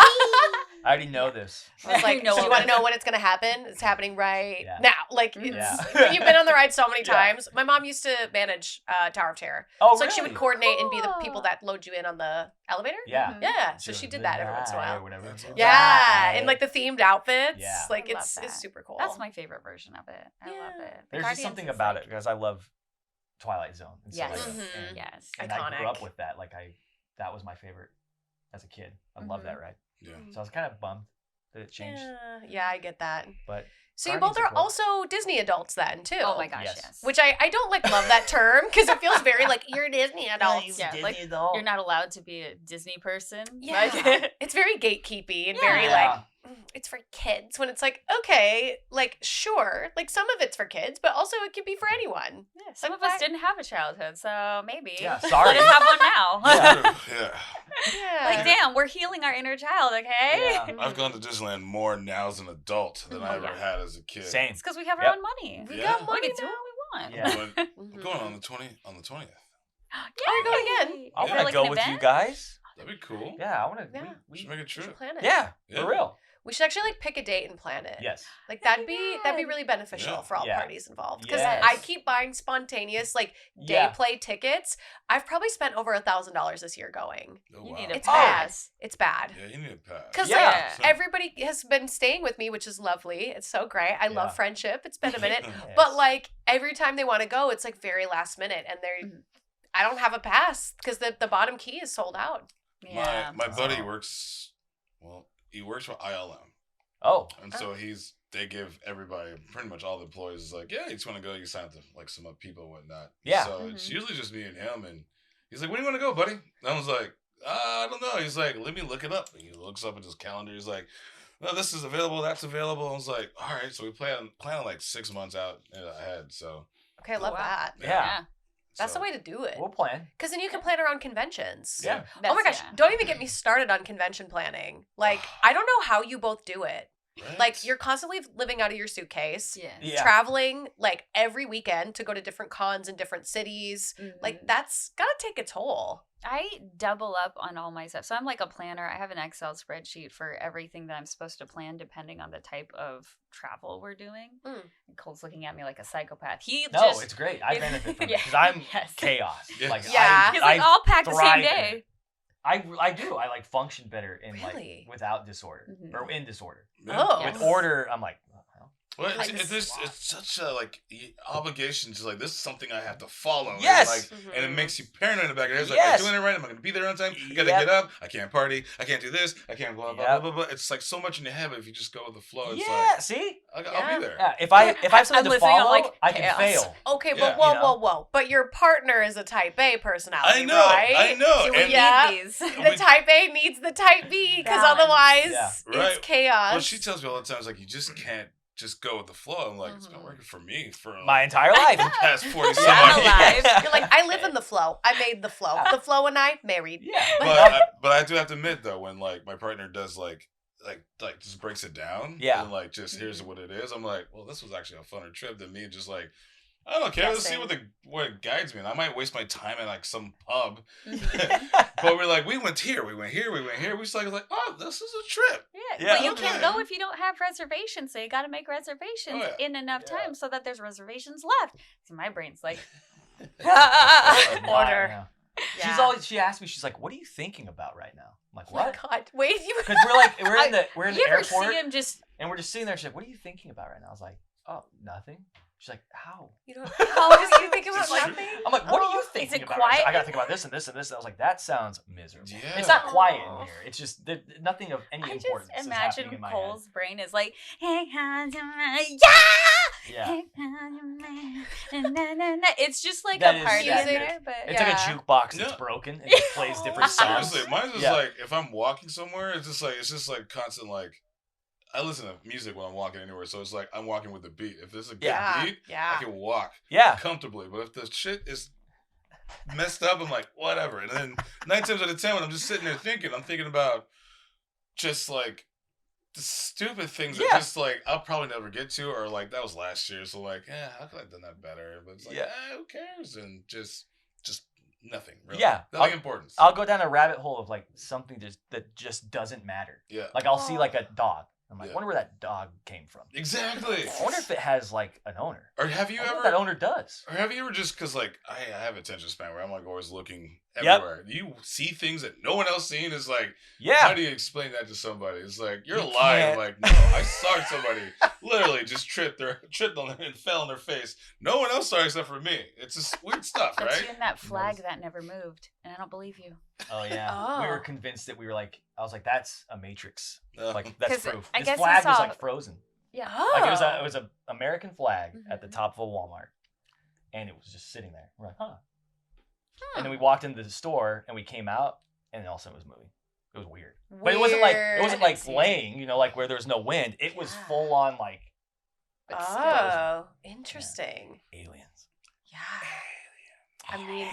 I already know this. I was like, No, do you want to know when it's going to happen? It's happening right now. Like, it's, you've been on the ride so many times. My mom used to manage Tower of Terror. Oh, So like she would really? coordinate and be the people that load you in on the elevator. Yeah. Mhm. Yeah. So Just she did the that every once in a ride while. or whatever. That's awesome. Yeah. Ride. And like the themed outfits. Yeah. Like I love it's that. super cool. That's my favorite version of it. I love Yeah. it. The There's just Guardians something is about like- it because I love Twilight Zone. And Yes. stuff like that. Mhm. And, Yes. and I grew up Iconic. with that. Like that was my favorite as a kid. I love that ride. Yeah. So I was kind of bummed that it changed. Yeah, I get that. But So you both Guardians are are cool. also Disney adults then too. Oh my gosh, Yes. yes. Which I don't like love that term because it feels very like you're Disney adults. Yeah, like adult. you're not allowed to be a Disney person. Yeah. Like, It's very gatekeepy and Yeah. very Yeah. like it's for kids when it's like, okay, like sure, like some of it's for kids, but also it can be for anyone. yeah, some Like of us that- didn't have a childhood, so maybe. Yeah, Let sorry. us have one now. Yeah. Yeah. Like, damn, we're healing our inner child, okay? Yeah. I've gone to Disneyland more now as an adult than I Oh, ever yeah. had as a kid. Same. It's because we have our Yep. own money. We Yeah. got We money can do now. what we want. Yeah. But Mhm. we're going on the 20th. Oh, you're going again? Yay. I Is there, want to like, go an with you event? guys. That'd be cool. Yeah, I want to. Yeah. We should make a We should trip. plan it. Yeah, Yeah. for real. We should actually like pick a date and plan it. Yes. Like That'd that'd be be really beneficial Yeah. for all Yeah. parties involved. Because Yes. I keep buying spontaneous like day Yeah. play tickets. I've probably spent over $1,000 this year going. Oh, You wow. need a It's bad. pass. It's bad. Yeah, you need a pass. Because Yeah. like everybody has been staying with me, which is lovely. It's so great. I love Yeah. friendship. It's been a minute. Yes. But like every time they want to go, it's like very last minute, and Mhm. I don't have a pass because the bottom key is sold out. Yeah. My buddy Oh. works. Well, he works for ILM, Oh. and so they give everybody, pretty much all the employees, is like, yeah, you just want to go, you sign up to like some people and whatnot. Yeah. So it's Mhm. usually just me and him, and he's like, where do you want to go, buddy? And I was like, I don't know. He's like, let me look it up. And he looks up at his calendar. He's like, no, this is available, that's available. I was like, all right. So we plan like 6 months out ahead. So Okay, I love wow. that. Yeah. That's so, the way to do it. We'll plan. Because then you can plan around conventions. Yeah. Oh my That's- gosh, yeah. don't even get me started on convention planning. Like, I don't know how you both do it. right? Like, you're constantly living out of your suitcase, Yeah. Yeah. traveling like every weekend to go to different cons in different cities. Like, Mhm. that's gotta take a toll. I double up on all my stuff. So I'm like a planner. I have an Excel spreadsheet for everything that I'm supposed to plan depending on the type of travel we're doing. Mm. And Cole's looking at me like a psychopath. He No, just it's great. I benefit from it Yeah. because I'm Yes. chaos. Yeah. Like Yeah. He's like, I I'll pack the same thrive in day. it. I do. I like function better in Really? like without disorder Mhm. or in disorder. Yeah. Oh. Yes. With order, I'm like, well, Well, Like, it's such a obligation to this is something I have to follow. Yes. And it makes you paranoid in the back of your head. It's Yes. am I doing it right? Am I going to be there on time? I got to Yep. get up. I can't party. I can't do this. I can't blah blah Yep. blah blah blah. It's so much in your head, but if you just go with the flow, it's see? I'll Yeah. be there. Yeah, if I have something I'm to listening, I'm follow, like, I can chaos. fail. Okay, Yeah. but You know? whoa. But your partner is a type A personality, I know. right? I know. Do we And- Yeah. need these? The type A needs the type B because Balance. otherwise Yeah. it's Right. chaos. Well, she tells me all the time, you just can't just go with the flow. I'm like, it's been working for me for My entire life. the past 40 some Yeah, I'm odd alive. years. You're like, I live in the flow. I made the flow. The flow and I married. Yeah. But I do have to admit though, when my partner does like just breaks it down, Yeah. and just here's what it is, I'm like, well, this was actually a funner trip than me just I don't care. Let's see Guessing. what it guides me. And I might waste my time at some pub, Mhm. but we're like, we went here, we went here, we went here. We just oh, this is a trip. Yeah, but you Okay. can't go if you don't have reservations. So you got to make reservations Oh, yeah. in enough Yeah. time so that there's reservations left. So my brain's like, Order. Yeah. Yeah. She asked me, she's like, what are you thinking about right now? I'm like, Oh my what? God. Wait, you. Because we're in the you ever airport see him just? and we're just sitting there. She's like, what are you thinking about right now? I was like, oh, nothing. She's like, how? You don't. How is you thinking about It's true. nothing? I'm like, what are you Oh. thinking it about? quiet? She's like, I gotta think about this and this and this. And I was like, that sounds miserable. Yeah. It's not quiet in Oh. here. It's just nothing of any I just importance is imagine happening in my Cole's brain is like, yeah. head. Yeah. It's just like That a is party in music. there, but It's Yeah. like a jukebox that's Yeah. broken and it plays different songs. Seriously, mine's just Yeah. if I'm walking somewhere, it's just constant I listen to music when I'm walking anywhere, so it's I'm walking with the beat. If there's a good Yeah. beat, I Yeah. can walk Yeah. comfortably. But if the shit is messed up, I'm like, whatever. And then 9 times out of 10, when I'm just sitting there thinking, I'm thinking about just the stupid things Yeah. that just I'll probably never get to, or that was last year, so how could I have done that better? But it's who cares? And just nothing really. Yeah. Nothing important. I'll go down a rabbit hole of something that just doesn't matter. Yeah. I'll see a dog. I'm like, Yeah. wonder where that dog came from. Exactly. I wonder if it has an owner. Or have you I wonder ever what that owner does. Or have you ever just because I have attention span where I'm always looking Yep. everywhere. You see things that no one else seen. It's how Yeah. do you explain that to somebody? It's you're You lying. can't. No, I saw somebody literally just tripped on them and fell on their face. No one else saw it except for me. It's just weird stuff, that's right? you and that flag that never moved, and I don't believe you. Oh yeah. Oh. We were convinced that we were I was like, that's a matrix. That's 'Cause proof. I This guess we flag saw- was frozen. Yeah. Oh. It was a American flag at the Mhm. top of a Walmart, and it was just sitting there. We're like, huh. Hmm. And then we walked into the store and we came out, and then all of a sudden it was moving. It was weird. But it wasn't Weird. laying, where there's no wind. It was Yeah. full on Oh, interesting. aliens. Yeah. I mean,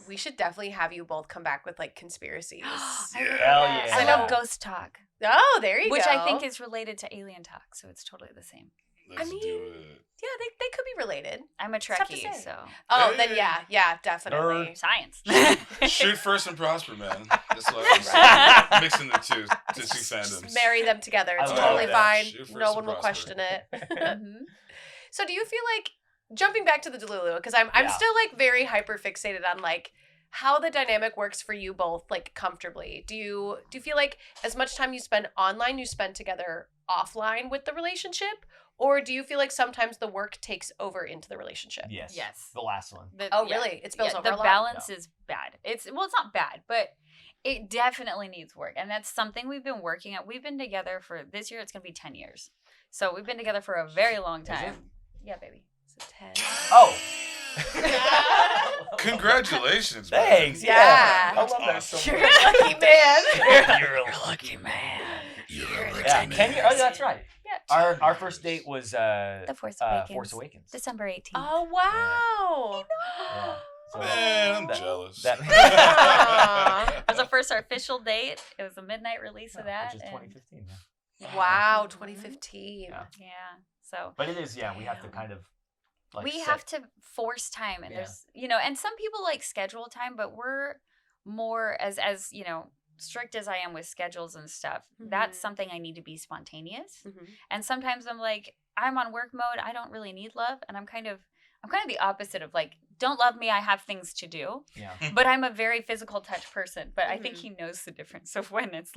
we should definitely have you both come back with conspiracies. I Yeah. love Hell that. yeah. I Yeah. love ghost talk, Oh, there you which go. I think is related to alien talk, so it's totally the same. Let's I mean, do it. Yeah, they could be related. I'm a tough to Trekkie, say. so Oh, Hey. then yeah, definitely. science. Shoot first and prosper, man. That's what I'm mixing the two Just fandoms. marry them together. It's I love totally that. fine. Shoot first No and one will prosper. question it. Mhm. So do you feel jumping back to the Delulu, because I'm Yeah. still very hyper fixated on how the dynamic works for you both comfortably. Do you feel as much time you spend online you spend together offline with the relationship, or do you feel sometimes the work takes over into the relationship? Yes. Yes. The last one. Oh, really? It spills over The a lot? balance is bad. It's not bad, but it definitely needs work, and that's something we've been working at. We've been together for this year. It's gonna be 10 years, so we've been together for a very long it? time. Yeah, baby. So 10. Oh. Congratulations, man. Thanks. Yeah. I love that Awesome. so You're much. a lucky man. You're a lucky man. You're a lucky Yeah. man. Can you? Oh, that's right. Yeah. Our first date was The Force Awakens. Force Awakens. December 18th. Oh, wow. Yeah. So Man, I'm that- jealous. that- Aw. That was the first official date. It was a midnight release of that. Which is and- 2015. Yeah. Wow, Mhm. 2015. Yeah. Yeah. So But it is, yeah. We have to kind of. we set- have to force time, and Yeah. there's and some people schedule time, but we're more as strict as I am with schedules and stuff. That's Mhm. something I need to be spontaneous. Mhm. And sometimes I'm on work mode. I don't really need love, and I'm kind of the opposite of don't love me. I have things to do. Yeah. But I'm a very physical touch person. But I think Mhm. he knows the difference of when it's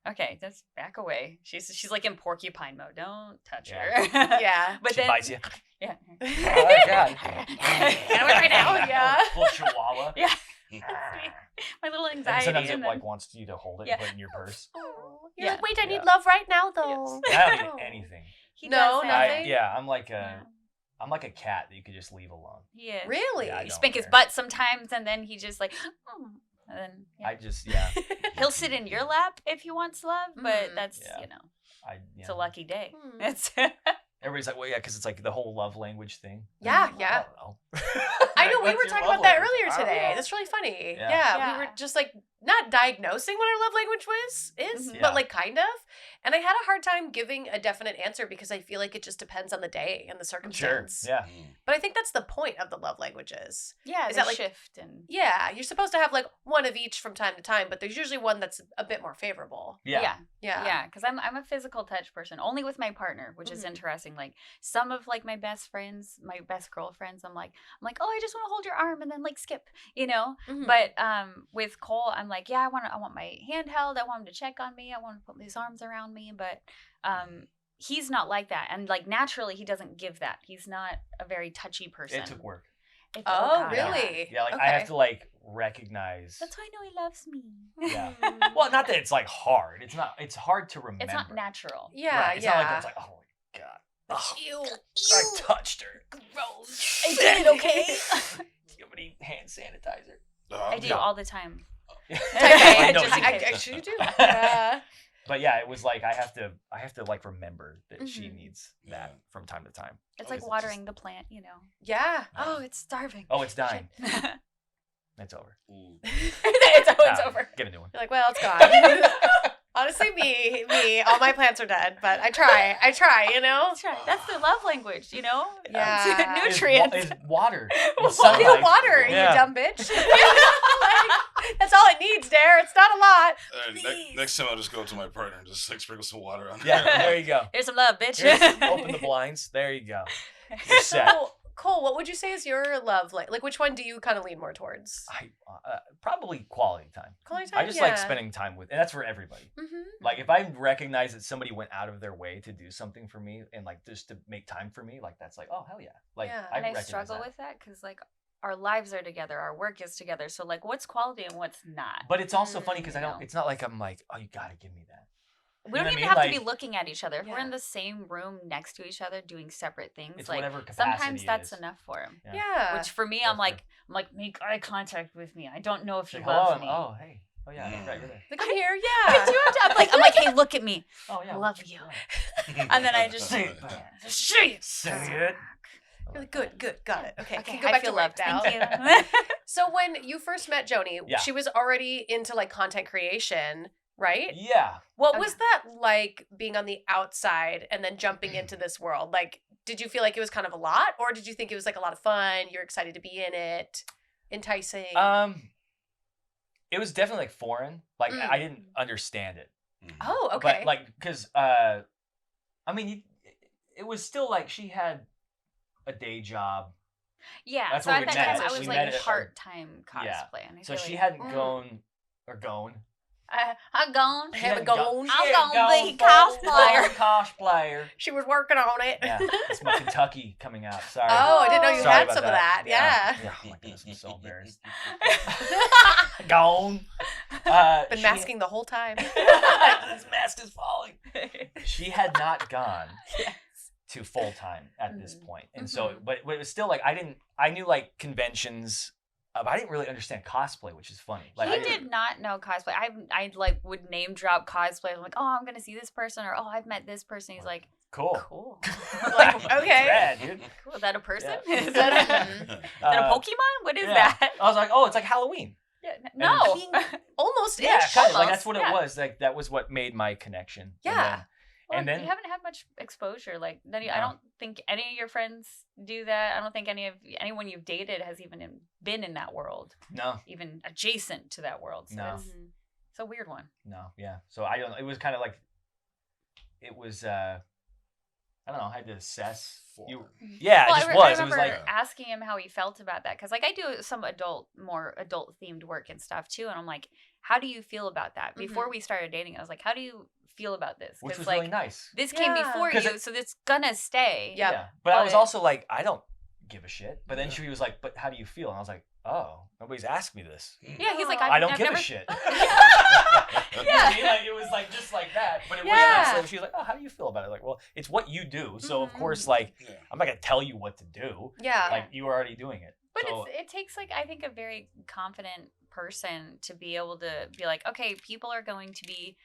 Okay, just back away. She's like in porcupine mode. Don't touch Yeah. her. Yeah. But She then bites you. yeah. Oh, God. Right now, yeah. Full chihuahua. Yeah. My little And anxiety. sometimes it and then- like wants you to hold it Yeah. and put it in your purse. You're like, wait, I need Yeah. love right now, though. Yes. I don't need anything. He No, does that. nothing? I'm like Yeah. I'm like a cat that you could just leave alone. He is. Really? Yeah, I You don't spank his care. butt sometimes, and then he just like, oh. And then yeah. I just He'll sit in your lap if he wants love, but Mm. that's Yeah. it's a lucky day. Hmm. It's Everybody's like, well, yeah, because it's like the whole love language thing. Yeah, I yeah. don't know. I know, we What's were your talking love about that language? earlier I don't today. know. That's really funny. Yeah. Yeah, Yeah. we were just like not diagnosing what our love language is, Mhm. but Yeah. like kind of. And I had a hard time giving a definite answer because I feel like it just depends on the day and the Sure. circumstance. Yeah. But I think that's the point of the love languages. yeah, Is they that, like- shift and Yeah, you're supposed to have like one of each from time to time, but there's usually one that's a bit more favorable. Yeah. yeah. Yeah. Because I'm a physical touch person, only with my partner, which is Mhm. interesting. Like some of like my best friends, my best girlfriends, I'm like, oh, I just want to hold your arm and then like skip, Mhm. But with Cole, I'm like, yeah, I want my hand held. I want him to check on me. I want to put his arms around me. But he's not like that, and like naturally, he doesn't give that. He's not a very touchy person. It took work. Oh, God, really? Yeah, like I Okay. have to like recognize. That's why I know he loves me. Yeah. Well, not that it's like hard. It's not. It's hard to remember. It's not natural. Yeah, Right. It's yeah. not like it's like, oh my god, oh, Ew. I touched her. Gross. I did it, okay? Do you have any hand sanitizer? I do all the time. Type I A. know Just you in do. case. Actually, you do. Yeah. But yeah, it was like I have to like remember that she Mhm. needs that from time to time. It's Oh, like is it watering the plant, Yeah. Oh, it's starving. Oh, it's dying. Shit. It's over. it's Nah, over. Get a new one. You're like, well, it's gone. Honestly, me, all my plants are dead, but I try, That's right. That's the love language, Yeah. Nutrients. Is water. Well, Is sunlight. Real water, Yeah. you dumb bitch. Like, that's all it needs, Dare. It's not a lot. Next time I'll just go up to my partner and just like sprinkle some water on. Yeah, there you go. There's some love, bitch. Here's- open the blinds. There you go. You're set. So, Cole, what would you say is your love like which one do you kind of lean more towards? I probably quality time. Quality time? I just like spending time with, and that's for everybody. Mm-hmm. Like if I recognize that somebody went out of their way to do something for me and like just to make time for me, like that's like, oh hell yeah. Like Yeah. I And I recognize struggle that. with that because like our lives are together, our work is together. So like, what's quality and what's not? But it's also funny because I No. don't. It's not like I'm like, oh, you gotta give me that. We You don't know even what I have mean? to be looking at each other. If we're Yeah. in the same room next to each other doing separate things, It's like whatever capacity sometimes it that's is. enough for him. Yeah. Yeah. Which for me, That's I'm like, make eye contact with me. I don't know if It's you like, hello, love and- me. oh hey, oh yeah, right, you're there. Like, I'm here, I yeah. do have to. I'm like, hey, look at me. Oh yeah, Love you. Yeah. And then I just Say it. Say it. Say it. You're like, good, got it. Okay, Okay, can go I back feel to work loved. now. Thank you. So when you first met Joanie, Yeah. she was already into like content creation, right? Yeah. What Oh, was that like being on the outside and then jumping into this world? Like, did you feel like it was kind of a lot, or did you think it was like a lot of fun? You're excited to be in it, enticing. It was definitely like foreign. Like Mm. I didn't understand it. Oh, okay. But like, cause I mean, it was still like she had a day job, Yeah. That's so where at we that met. time, I was We like met at our- part-time cosplay. Yeah. And I so feel she like, hadn't Mm. gone or gone. I'm gone. She Haven't hadn't gone. I'm She gonna hadn't be gone cosplayer. Cosplayer. She was working on it. Yeah, it's my Kentucky coming out. Sorry. Oh, I didn't know you Sorry had about some of that. Yeah. Yeah. Oh my goodness, I'm so embarrassed. Gone. Been She- masking the whole time. This mask is falling. She had not gone to full time at this point, and so, Mhm. but it was still like I knew like conventions, but I didn't really understand cosplay, which is funny. Like I He did not know cosplay. I like would name drop cosplay. I'm like, oh, I'm gonna see this person, or oh, I've met this person. He's like, Cool. cool. Like, okay. Rad, dude. Cool. Is that a person? Yeah. Is that a Pokemon? What is that? I was like, oh, it's like Halloween. Yeah, no. I mean, almost Yeah, ish. kind of like Almost, that's what yeah. it was. Like that was what made my connection. Yeah. Well, and then you haven't had much exposure. Like, then I No. don't think any of your friends do that. I don't think anyone you've dated has even been in that world, no, even adjacent to that world. So No. it's a weird one. no, yeah. So I don't. It was kind of like, it was. I don't know. I had to assess. You, yeah, Well, it just I was. It was remember like, asking him how he felt about that because, like, I do some more adult themed work and stuff too, and I'm like, how do you feel about that? Before Mm-hmm. we started dating, I was like, how do you feel about this? Which was like, really nice. this came before 'Cause you, so it's gonna stay. Yep. Yeah. But I was But- also like, I don't give a shit. But then Yeah. she was like, but how do you feel? And I was like, oh, nobody's asked me this. Yeah, he's like, I don't I've give never... a shit. Yeah. You know what I mean? Like, it was like just like that. But it Yeah. wasn't like, she was like, oh, how do you feel about it? Like, well, it's what you do. So of course, like, Yeah. I'm not gonna tell you what to do. Yeah. Like, you are already doing it. But So, it takes, like, I think a very confident person to be able to be like, okay, people are going to be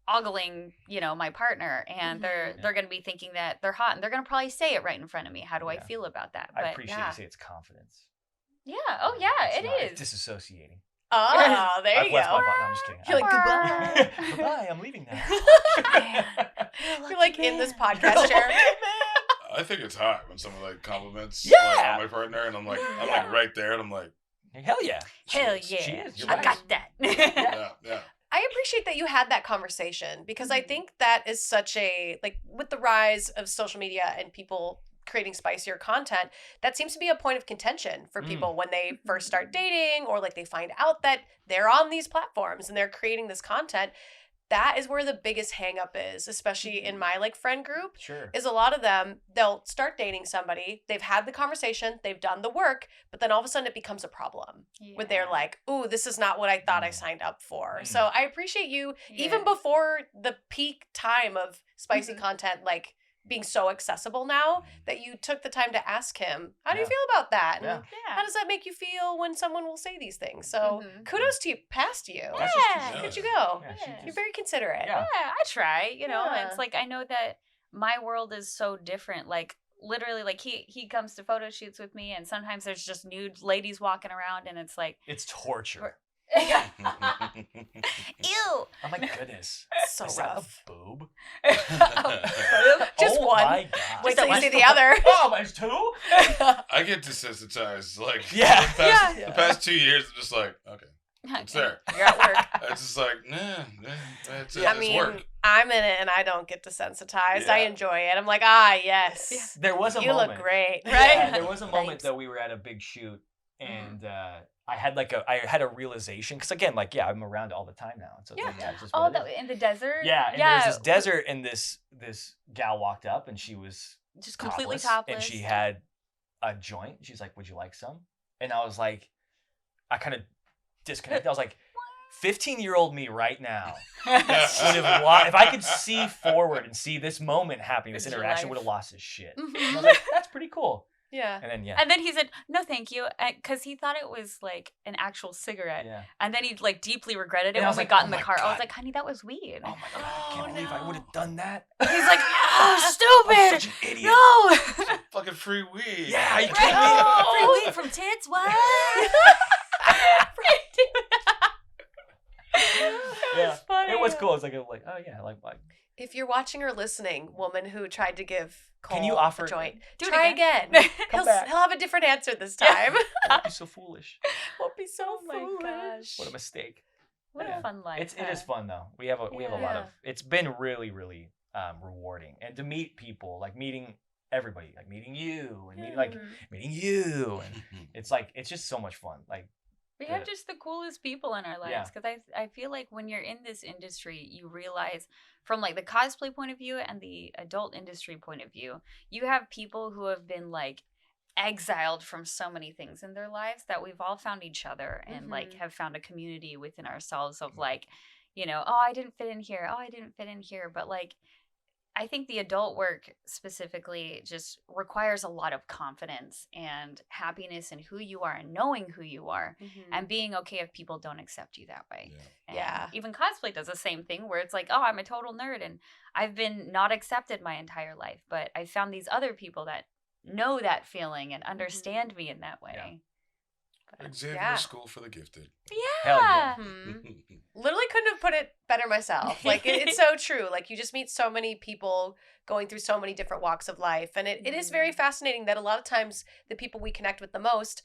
ogling, you know, my partner, and they're going to be thinking that they're hot, and they're going to probably say it right in front of me. How do I Yeah. feel about that? I But appreciate yeah. you say it's confidence. yeah, oh yeah, It's not- it It's is. Oh, disassociating. there I've you left my go. button. No, I'm just kidding. You're like, goodbye. Goodbye, I'm leaving now. You're like in this You're podcast lucky chair. man. I think it's hot when someone like compliments Yeah. my partner, and I'm like Yeah. right there, and I'm like, Hell yeah. Hell She yeah, She is. You're I right. got that. yeah. I appreciate that you had that conversation because I Mhm. think that is such a, like, with the rise of social media and people creating spicier content, that seems to be a point of contention for people when they first start dating, or like they find out that they're on these platforms and they're creating this content. That is where the biggest hang up is, especially in my like friend group. Sure. Is a lot of them, they'll start dating somebody, they've had the conversation, they've done the work, but then all of a sudden it becomes a problem. Where they're Yeah. like, ooh, this is not what I thought I Mm. signed up for. Mm. So I appreciate you, even Yeah. before the peak time of spicy Mhm. content, like being so accessible now, that you took the time to ask him, how do you Yeah. feel about that? And Yeah. Yeah. how does that make you feel when someone will say these things? So Mhm. kudos to you, past you. That's just Yeah. too Could you good. go? Yeah, she Yeah. You're just- very considerate. Yeah. Yeah, I try, you know. Yeah. It's like I know that my world is so different. Like literally, like he comes to photo shoots with me, and sometimes there's just nude ladies walking around, and it's like, It's torture. ew. Oh my goodness. So Is that rough. a boob? Just Oh one. my God. Wait till you Just see one. the other. Oh, there's two? I get desensitized. Like Yeah. the past 2 years, I'm just like, okay, it's there. You're at work. It's just like, nah, it's I it's mean, work. I'm in it and I don't get desensitized. I Yeah. enjoy it. I'm like, ah, yes. There was a You moment. look great, Yeah, right? there was a moment Thanks. that we were at a big shoot, and I had a realization, because again, like, yeah, I'm around all the time now. So Yeah. it's just Oh, what it is. in the desert. Yeah, and there's this desert, and this gal walked up, and she was just completely topless, topless. and she had a joint. She's like, "Would you like some?" And I was like, I kind of disconnected. I was like, 15-year-old me right now would have if I could see forward and see this moment happening, this It's your interaction life. would have lost his shit. Mhm. And I was like, that's pretty cool. Yeah. And then yeah, And then he said, "No, thank you," because he thought it was like an actual cigarette. yeah. And then he like deeply regretted it And I when was we like, got "Oh in the my car. I was God." like, "Honey, that was weed." Oh my God, I can't believe I would have done that. He's like, "Oh, I'm stupid! such an idiot. No, Fucking free weed. Yeah, are you Right? kidding me? Oh, free weed from tits? What?" Yeah, funny. it was cool. It's like, oh yeah, like If you're watching or listening, woman who tried to give Cole Can you offer- a joint, Do it try again. again. Come He'll back. he'll have a different answer this Yeah. time. don't be so foolish. Won't be so Oh my foolish. gosh. What a mistake. What Yeah. a fun life. It is fun though. We have a lot of. Yeah. It's been really rewarding, and to meet people, like meeting everybody, like meeting you and meeting you, and it's just so much fun. Like We have just the coolest people in our Yeah. lives, because I feel like when you're in this industry, you realize from like the cosplay point of view and the adult industry point of view, you have people who have been like exiled from so many things in their lives that we've all found each other and like Mhm. have found a community within ourselves of like, you know, oh, I didn't fit in here. Oh, I didn't fit in here. But like, I think the adult work specifically just requires a lot of confidence and happiness in who you are and knowing who you are Mhm. and being okay if people don't accept you that way. Yeah. And Yeah. even cosplay does the same thing where it's like, oh, I'm a total nerd and I've been not accepted my entire life, but I found these other people that know that feeling and understand me in that way. Xavier Yeah. School for the Gifted. Hell yeah. Mhm. Literally couldn't have put it better myself. Like it's so true. Like you just meet so many people going through so many different walks of life. And it is very fascinating that a lot of times the people we connect with the most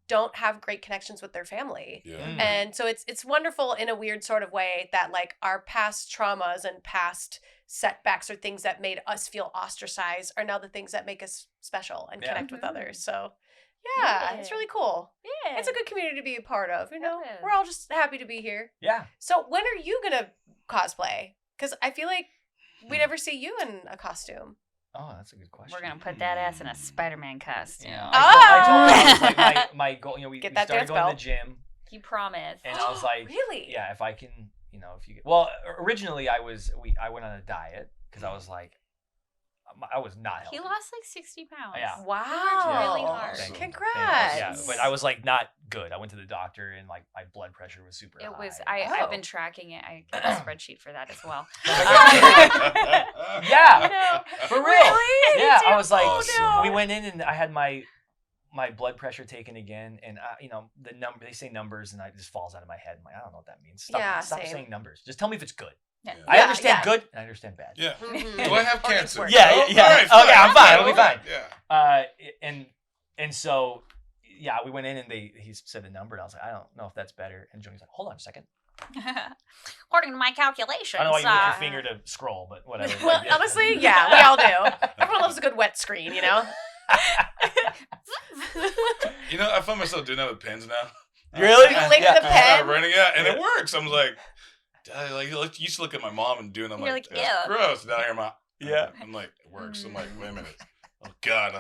don't have great connections with their family. Yeah. Mm. And so it's wonderful in a weird sort of way that like our past traumas and past setbacks or things that made us feel ostracized are now the things that make us special and Yeah. connect with Mhm. others. So Yeah, it's really cool. Yeah. It's a good community to be a part of, you know? It is. We're all just happy to be here. Yeah. So when are you going to cosplay? Because I feel like we never see you in a costume. Oh, that's a good question. We're gonna put that ass in a Spider-Man costume. Yeah. Ah! I told her, I was like, my goal, we Get that started dance going to belt. the gym, He promised. and I was like, Really? yeah, if I can, if you get, well, originally I went on a diet because I was like, I was not healthy. He lost like 60 pounds. Yeah. Wow. Really hard. Awesome. Congrats. Yeah, but I was like not good. I went to the doctor and like my blood pressure was super high. It was. Oh. I've been tracking it. I got a spreadsheet for that as well. Yeah, for real. Really? Yeah, I was like, Awesome. we went in and I had my blood pressure taken again, and the number, they say numbers, and it just falls out of my head. I'm like, I don't know what that means. Stop Same. saying numbers. Just tell me if it's good. Yeah. I Yeah, understand yeah. good, and I understand bad. Yeah. Mhm. Do I have Or cancer? worse. Yeah, No? yeah. All right, Okay, I'm fine. I'll be fine. Yeah. And so, yeah, we went in and he said the number, and I was like, I don't know if that's better. And Joanie's like, hold on a second. According to my calculations, I don't know why you use your finger to scroll, but whatever. Well, honestly, yeah, we all do. Everyone loves a good wet screen, you know? You know, I find myself doing that with pens now. Really? You lick Yeah. the I pen? started running out, and it works. I was like, you used to look at my mom and doing. I'm You're like, like, that's ew. gross. Now I hear my. Yeah. I'm like, it works. I'm like, wait a minute. Oh God,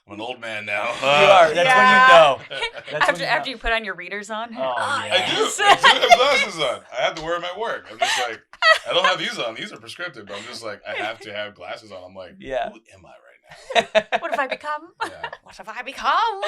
I'm an old man now. You are. That's Yeah. when you know. That's when after you put on your readers on. Oh, yeah. I do. I do have glasses on. I have to wear them at work. I'm just like, I don't have these on. These are prescriptive, but I'm just like, I have to have glasses on. I'm like, Yeah. who am I right now? What have I become? Yeah. What have I become?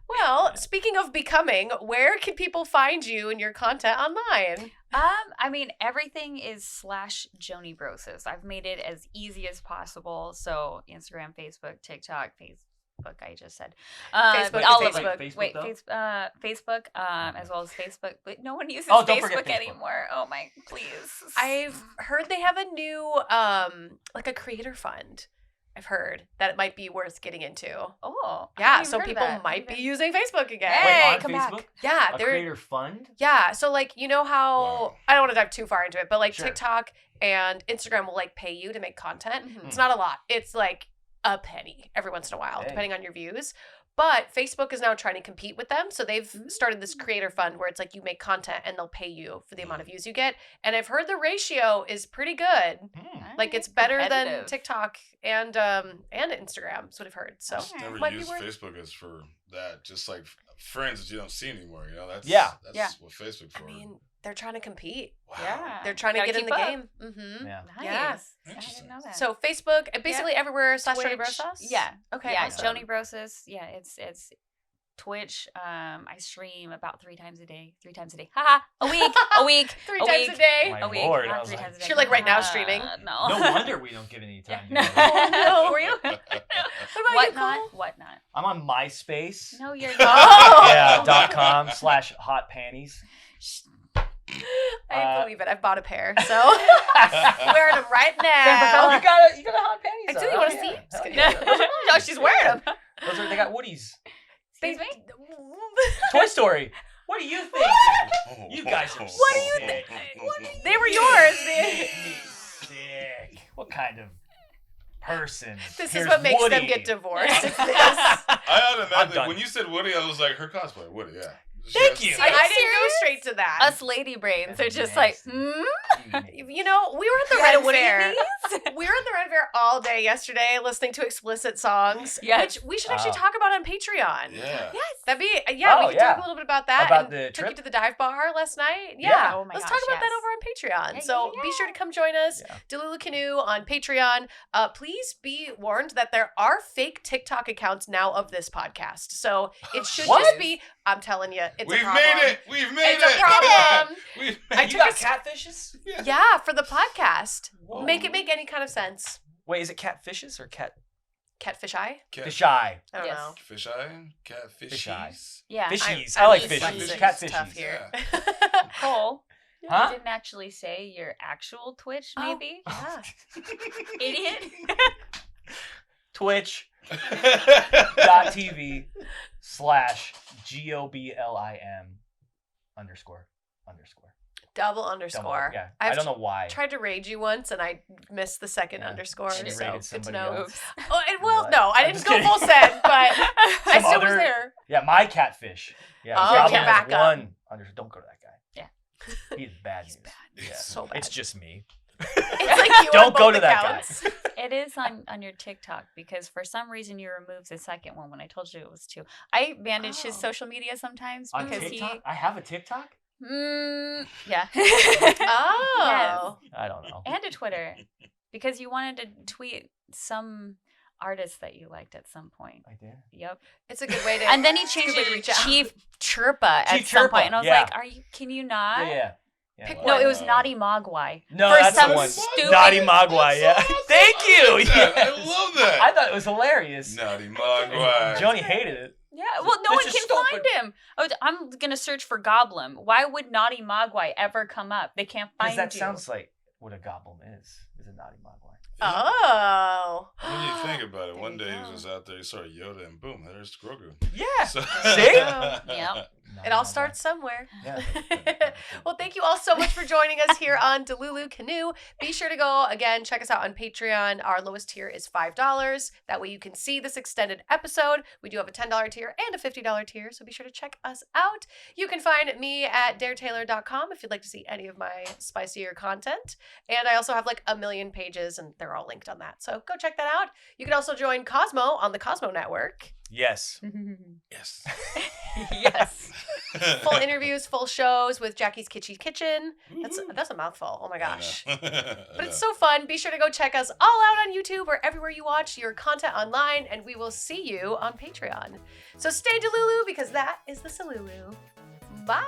Well, speaking of becoming, where can people find you and your content online? I mean, everything is /Joanie Brosas. I've made it as easy as possible. So Instagram, Facebook, TikTok, Facebook. I just said Facebook, all of Facebook. them. Facebook, Wait, though? Facebook, as well as Facebook. But no one uses Oh, don't forget Facebook Facebook. anymore. Oh my, please. I've heard they have a new, like a creator fund. I've heard that it might be worth getting into. Oh, I Yeah, haven't so heard of people that. might be using Facebook again. Hey, Wait, on come Facebook? back. Yeah, A they're creator fund? yeah. So like you know how Wow. I don't want to dive too far into it, but like Sure. TikTok and Instagram will like pay you to make content. Mhm. It's not a lot. It's like a penny every once in a while, Hey. depending on your views. But Facebook is now trying to compete with them. So they've started this creator fund where it's like you make content and they'll pay you for the amount of views you get. And I've heard the ratio is pretty good. Like it's better than Competitive. TikTok and Instagram. That's what I've heard. So Just never might be use worth- Facebook as for that. Just like friends that you don't see anymore. You know, that's Yeah. That's Yeah. what Facebook's for. I mean, they're trying to compete. wow. Yeah. They're trying to Gotta get in keep the up. game. Mm-hmm. Yeah. Nice. Yeah. I Interesting. didn't know that. So Facebook and basically everywhere /Joanie Twitch. Brosas. Yeah. Okay. Yeah, awesome. Joanie Brosas. Yeah, it's Twitch. I stream about 3 times a day. 3 times a day. Haha. A week. Three a times week. a day. My A week. Lord, I Not was 3 like- times a day. You're like right now streaming. No. No wonder we don't get any time. Yeah. together. Oh, no. Were you? What about What you, not? Cole? What not? I'm on MySpace. No, you're Oh. not. Yeah, .com/hot panties. I believe it. I've bought a pair, so wearing them right Oh, now. you got a hot panties. I do. on. You want to Oh, see? yeah. Just Hell kidding. yeah. No, she's wearing them. They got Woodies. Excuse me? Toy Story. What do you think? You guys are What do you sick. They were yours. Make me sick. What kind of person? This is Here's what makes them Woody. get divorced. It's this. I I'm automatically, done. when you said Woody, I was like, her cosplay, Woody, yeah. Thank you. See, I didn't go straight to that. Us lady brains are just like, You know, we were at the You had Red Woody Fair. knees? We were at the Red Fair all day yesterday listening to explicit songs, Yes. which we should actually Oh. talk about on Patreon. Yeah. Yes. That'd be, we Oh, could yeah. talk a little bit about that. About and the took you trip? to the dive bar last night. Yeah. Yeah. Oh my Let's gosh, talk about that yes. over on Patreon. Yeah, So yeah, be sure to come join us. Yeah. Delulu Canoe on Patreon. Please be warned that there are fake TikTok accounts now of this podcast. So it should What? just be, I'm telling you, it's a We've problem. made it. We've made It's it. a problem. We've I You took got a s- catfishes? Yeah, for the podcast. Whoa. Make it make any kind of sense. Wait, is it catfishes or Catfish eye? catfish eye? I don't Yes. know. Fish eye? Catfishies? Fish eye. Yeah. Fishies. I'm I like dyslexic. fishies. It's Catfishies. tough here. Cole, Huh? you didn't actually say your actual Twitch, Oh. maybe? Yeah. Idiot. Twitch.tv/GOBLIM __. Double underscore. Yeah. I've I don't know why. tried to raid you once and I missed the second underscore. She So raided good to somebody know. else. Oh, and well, Like, no, I I'm didn't just go kidding. full send, but I Some still was other- there. Yeah, my catfish. Yeah, Oh, Goblin get has back up. one Don't go to that guy. Yeah. He's bad. He's news. bad. Yeah. So bad. It's just me. It's like you Don't on go both to that guy. accounts. It is on your TikTok because for some reason you removed the second one when I told you it was 2. I manage his Oh. social media sometimes On because TikTok? I have a TikTok? yeah. Oh. I don't know. And a Twitter because you wanted to tweet some artist that you liked at some point. I did. Yep. It's a good way to. And then he it's a changed good way it to to reach out. Chief Chirpa at Chief some Chirpa, point, and I was yeah. like, Can you not? Yeah. Pick No, one. it was Naughty Mogwai. No, For that's some the one. stupid- Naughty Mogwai, yeah. That's awesome. Thank I you. love that. Yes. I love that. I thought it was hilarious. Naughty Mogwai. Joanie hated it. Yeah, well, no one This can is find stupid. him. I'm gonna search for Goblin. Why would Naughty Mogwai ever come up? They can't Because find that you. sounds like what a goblin is a Naughty Mogwai. Oh. When you think about it, There one you day go. he was out there, he saw Yoda, and boom, there's Grogu. Yeah. So, See? Yep. It all starts somewhere. Yeah. Well, thank you all so much for joining us here on Delulu Canoe. Be sure to go again, check us out on Patreon. Our lowest tier is $5. That way you can see this extended episode. We do have a $10 tier and a $50 tier, so be sure to check us out. You can find me at daretaylor.com if you'd like to see any of my spicier content. And I also have like a million pages, and they're all linked on that. So go check that out. You can also join Cosmo on the Cosmo Network. Yes. yes. Yes. Full interviews, full shows with Jackie's Kitschy Kitchen. That's a mouthful. Oh my I gosh. know. But it's so fun. Be sure to go check us all out on YouTube or everywhere you watch your content online, and we will see you on Patreon. So stay Delulu because that is the Salulu. Bye.